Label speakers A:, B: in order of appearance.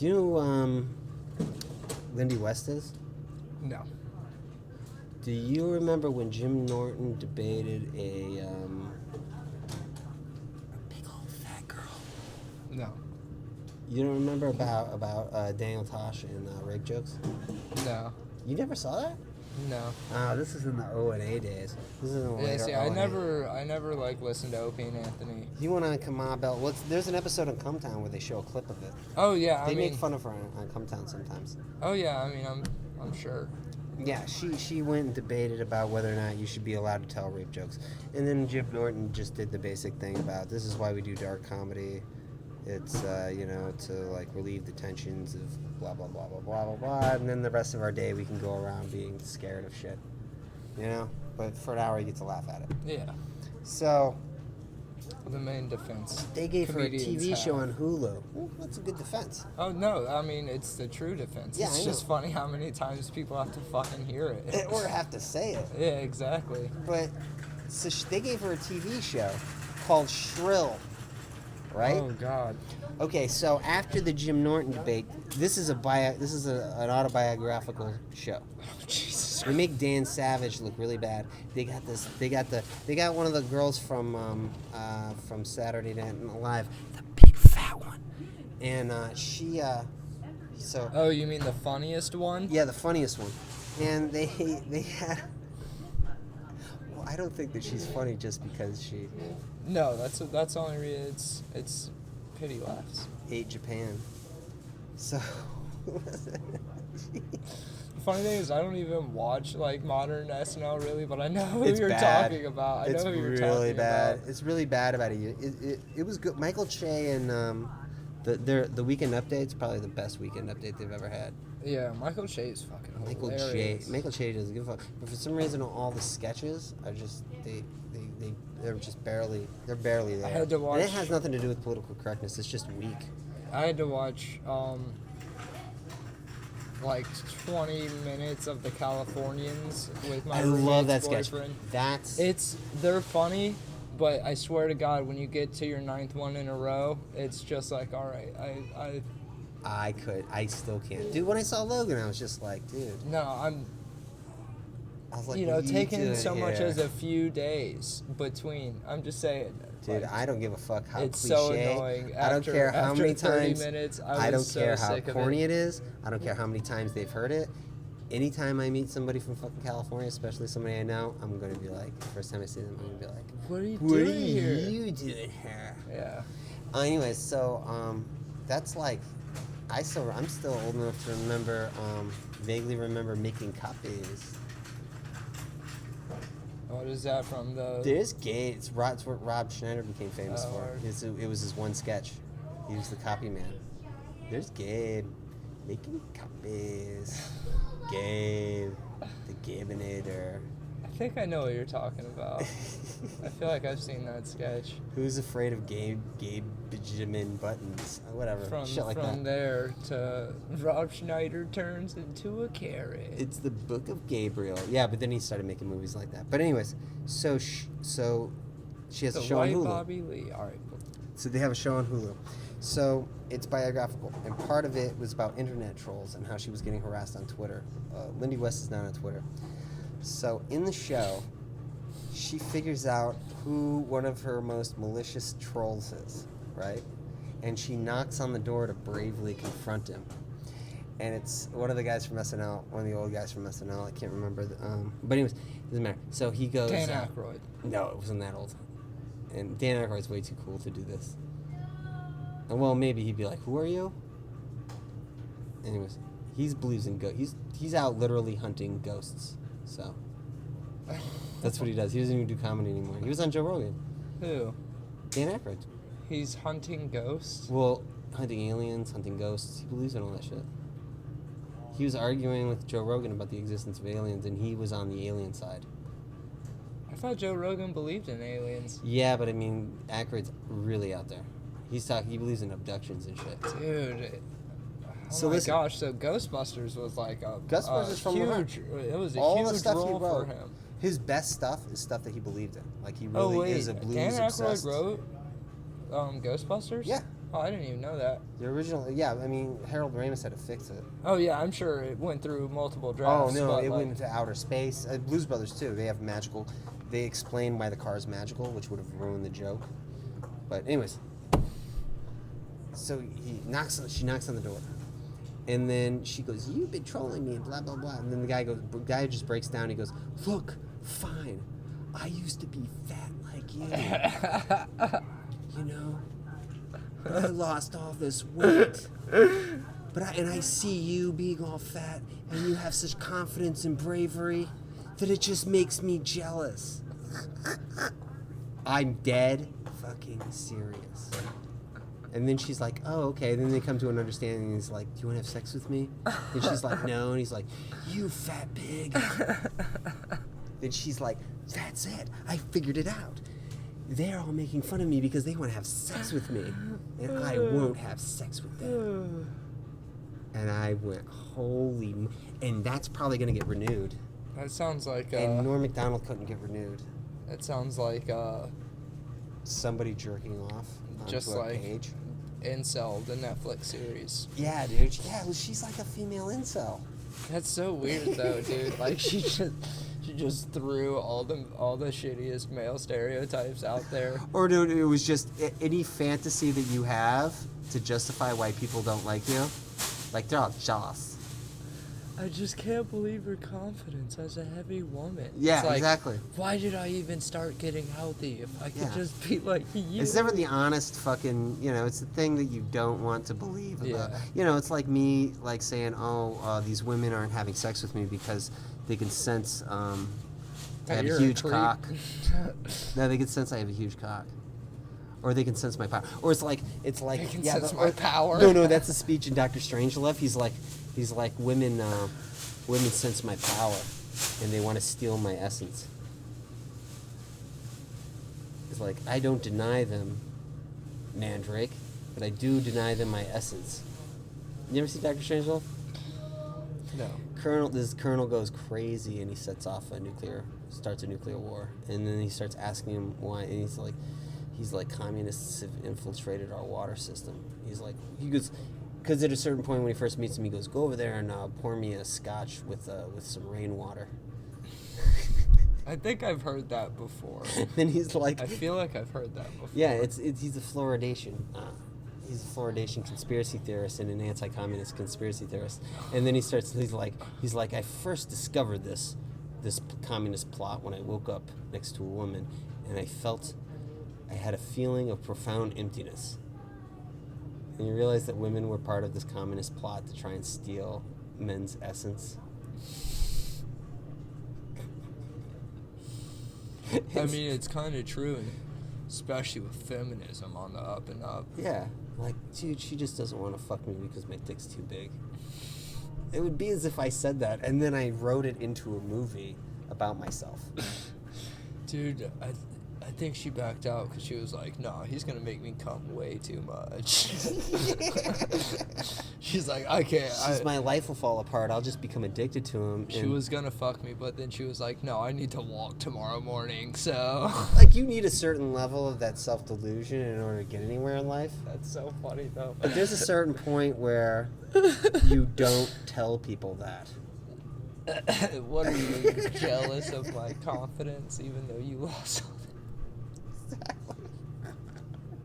A: Do you know who Lindy West is?
B: No.
A: Do you remember when Jim Norton debated a big old fat girl?
B: No.
A: You don't remember about Daniel Tosh and rape jokes?
B: No.
A: You never saw that?
B: No.
A: This is in the O&A days. This is in the later
B: Yeah, see,
A: O&A.
B: I never like listened to Opie and Anthony.
A: You went on Come On Bell. Well, there's an episode on Come Town where they show a clip of it.
B: Oh yeah,
A: They make fun of her on Come Town sometimes.
B: Oh yeah, I mean, I'm sure.
A: Yeah, she went and debated about whether or not you should be allowed to tell rape jokes. And then Jim Norton just did the basic thing about this is why we do dark comedy. It's, to, like, relieve the tensions of blah, blah, blah, blah, blah, blah, blah. And then the rest of our day we can go around being scared of shit. You know? But for an hour you get to laugh at it.
B: Yeah.
A: So...
B: The main defense.
A: They gave her a TV show
B: have.
A: on Hulu. Well, that's a good defense.
B: Oh, no, I mean, it's the true defense.
A: Yeah,
B: it's just funny how many times people have to fucking hear it.
A: Or have to say it.
B: Yeah, exactly.
A: But, so they gave her a TV show called Shrill. Right?
B: Oh God.
A: Okay, so after the Jim Norton debate, this is an autobiographical show.
B: Oh, Jesus.
A: They make Dan Savage look really bad. They got one of the girls from Saturday Night Live, the big fat one, and she. So.
B: Oh, you mean the funniest one?
A: Yeah, the funniest one, and they had. Well, I don't think that she's funny just because she.
B: No, that's only reason it's pity laughs.
A: Ate Japan. So.
B: The funny thing is, I don't even watch like modern SNL really, but I know who
A: It's
B: you're
A: bad.
B: talking about. I
A: It's
B: know who you're
A: really
B: talking
A: bad.
B: about.
A: It's really bad about it. It was good. Michael Che and the Weekend Update's probably the best Weekend Update they've ever had.
B: Yeah, Michael Che is fucking hilarious.
A: Michael Che doesn't give a fuck. But for some reason, all the sketches are just they're just barely there.
B: I had to watch.
A: And it has nothing to do with political correctness. It's just weak.
B: I had to watch like 20 minutes of the Californians with my
A: I love that
B: roommate's
A: sketch.
B: boyfriend. They're funny, but I swear to God, when you get to your 9th one in a row, it's just like, all right,
A: I still can't. Dude, when I saw Logan, I was just like, dude.
B: No,
A: I was like,
B: taking so much as a few days between. I'm just saying.
A: Dude,
B: like,
A: I don't give a fuck how
B: it's
A: cliche.
B: so annoying.
A: I don't care how many
B: 30
A: times.
B: minutes,
A: I don't
B: so
A: care how
B: sick of
A: corny it is. I don't care how many times they've heard it. Anytime I meet somebody from fucking California, especially somebody I know, I'm gonna be like, first time I see them, I'm gonna be like,
B: What are you
A: what are
B: doing here?
A: you doing here?
B: Yeah.
A: Anyways, so that's like, I'm still old enough to remember, vaguely remember making copies.
B: What is that from the?
A: There's gay. It's what Rob Schneider became famous
B: Oh,
A: for.
B: word.
A: It was his one sketch. He was the copy man. There's Gabe making copies. Gabe, the Gabenator.
B: I think I know what you're talking about. I feel like I've seen that sketch.
A: Who's afraid of Gabe Benjamin Buttons? Whatever. Shit like
B: From
A: that.
B: there to Rob Schneider turns into a carrot.
A: It's the Book of Gabriel. Yeah, but then he started making movies like that. But anyways, so she has a show on Hulu.
B: Bobby Lee. All right.
A: So they have a show on Hulu. So it's biographical, and part of it was about internet trolls and how she was getting harassed on Twitter. Lindy West is not on Twitter. So in the show, she figures out who one of her most malicious trolls is, right? And she knocks on the door to bravely confront him. And it's one of the guys from SNL, one of the old guys from SNL. I can't remember. But anyways, doesn't matter. So he goes...
B: Dan Aykroyd.
A: No, it wasn't that old. And Dan Aykroyd's way too cool to do this. And well, maybe he'd be like, "Who are you?" Anyways, he believes in ghosts. He's out literally hunting ghosts. So that's what he does. He doesn't even do comedy anymore. He was on Joe Rogan.
B: Who?
A: Dan Aykroyd.
B: He's hunting ghosts?
A: Well, hunting aliens, hunting ghosts. He believes in all that shit. He was arguing with Joe Rogan about the existence of aliens, and he was on the alien side.
B: I thought Joe Rogan believed in aliens.
A: Yeah, but I mean, Aykroyd's really out there. He believes in abductions and shit.
B: Dude. Oh
A: So
B: my
A: listen,
B: gosh, so Ghostbusters was like a
A: Ghostbusters from
B: huge, it was a
A: all
B: huge
A: the stuff he
B: role
A: wrote.
B: for him.
A: His best stuff is stuff that he believed in. Like he really is a blues
B: Dan
A: obsessed.
B: Aykroyd wrote Ghostbusters?
A: Yeah,
B: Oh, I didn't even know that.
A: The original, yeah, I mean, Harold Ramis had to fix it.
B: Oh, yeah, I'm sure it went through multiple
A: Oh,
B: drafts.
A: no,
B: but
A: it
B: like,
A: went into outer space. Blues Brothers, too. They have magical. They explain why the car is magical, which would have ruined the joke. But, anyways. So she knocks on the door. And then she goes, "You've been trolling me," and blah, blah, blah. And then the guy just breaks down. He goes, "Look, fine. I used to be fat like you. You know? But I lost all this weight. But I see you being all fat, and you have such confidence and bravery that it just makes me jealous. I'm dead fucking serious." And then she's like, "Oh, okay." Then they come to an understanding, and he's like, "Do you want to have sex with me?" And she's like, "No." And he's like, "You fat pig." Then she's like, "That's it. I figured it out. They're all making fun of me because they want to have sex with me, and I won't have sex with them." And I went, holy... And that's probably going to get renewed.
B: that sounds like...
A: And Norm Macdonald couldn't get renewed.
B: That sounds like...
A: Somebody jerking off onto
B: just
A: a
B: like
A: page.
B: Incel, the Netflix series.
A: Yeah, dude. Yeah, well, she's like a female incel.
B: That's so weird, though, dude. Like, she just threw all the shittiest male stereotypes out there.
A: Or, dude, it was just any fantasy that you have to justify why people don't like you. Like, they're all jealous.
B: I just can't believe her confidence as a heavy woman.
A: Yeah,
B: it's like,
A: exactly.
B: Why did I even start getting healthy if I could
A: Yeah.
B: just be like you?
A: It's never the honest fucking, it's the thing that you don't want to believe about.
B: Yeah.
A: It's like me, like saying, these women aren't having sex with me because they can sense I have
B: you're
A: a
B: a
A: huge
B: creep.
A: cock. No, they can sense I have a huge cock. Or they can sense my power. Or it's like,
B: They can sense my power.
A: No, that's a speech in Dr. Strangelove. He's like, women sense my power, and they want to steal my essence. It's like, I don't deny them, Mandrake, but I do deny them my essence. You ever see Dr. Strangelove?
B: No.
A: This colonel goes crazy, and he starts a nuclear war, and then he starts asking him why, and he's like, communists have infiltrated our water system. He goes, because at a certain point when he first meets him, he goes, "Go over there and pour me a scotch with some rainwater."
B: I think I've heard that before.
A: Then he's like,
B: I feel like I've heard that before.
A: yeah, he's a fluoridation. He's a fluoridation conspiracy theorist and an anti-communist conspiracy theorist. And then he's like, "I first discovered this communist plot when I woke up next to a woman, and I had a feeling of profound emptiness." And you realize that women were part of this communist plot to try and steal men's essence.
B: I mean, it's kind of true, and especially with feminism on the up and up.
A: Yeah, like, dude, she just doesn't want to fuck me because my dick's too big. It would be as if I said that, and then I wrote it into a movie about myself.
B: Dude, I think she backed out because she was like, "No, he's gonna make me come way too much." She's like, "I can't."
A: My life will fall apart. I'll just become addicted to him.
B: She was gonna fuck me, but then she was like, "No, I need to walk tomorrow morning." So,
A: like, you need a certain level of that self-delusion in order to get anywhere in life.
B: that's so funny though.
A: But there's a certain point where you don't tell people that.
B: What are you, jealous of my confidence, even though you lost all that?
A: Exactly.